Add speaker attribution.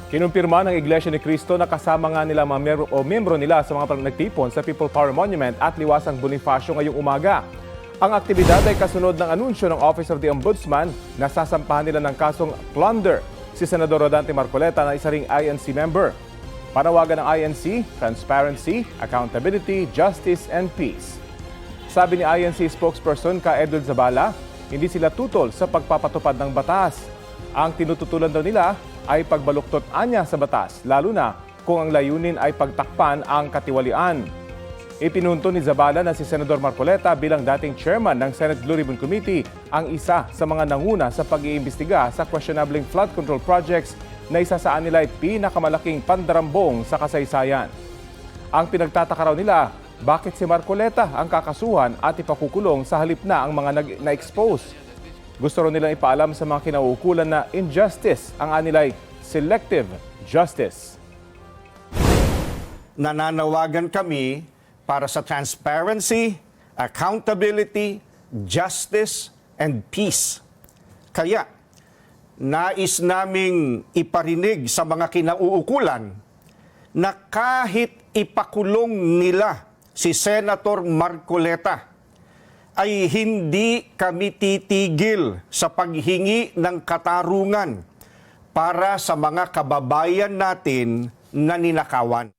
Speaker 1: Kinumpirma ng Iglesia ni Cristo na kasama nga nila mga membro nila sa mga nagtipon sa People Power Monument at Liwasang Bonifacio ngayong umaga. Ang aktibidad ay kasunod ng anunsyo ng Office of the Ombudsman na sasampahan nila ng kasong plunder si Senador Rodante Marcoleta na isa ring INC member. Panawagan ng INC, transparency, accountability, justice, and peace. Sabi ni INC spokesperson ka Edward Zabala, hindi sila tutol sa pagpapatupad ng batas. Ang tinututulan daw nila ay pagbaluktot anya sa batas, lalo na kung ang layunin ay pagtakpan ang katiwalian. Ipinunto ni Zabala na si Senador Marcoleta bilang dating chairman ng Senate Blue Ribbon Committee ang isa sa mga nanguna sa pag-iimbestiga sa questionable flood control projects na isa sa nila ay pinakamalaking pandarambong sa kasaysayan. Ang pinagtataka raw nila, bakit si Marcoleta ang kakasuhan at ipakukulong sa halip na ang mga na-expose? Gusto rin nilang ipaalam sa mga kinauukulan na injustice ang anilay selective justice.
Speaker 2: Nananawagan kami para sa transparency, accountability, justice, and peace. Kaya, nais naming iparinig sa mga kinauukulan na kahit ipakulong nila si Senator Marcoleta, ay hindi kami titigil sa paghingi ng katarungan para sa mga kababayan natin na ninakawan.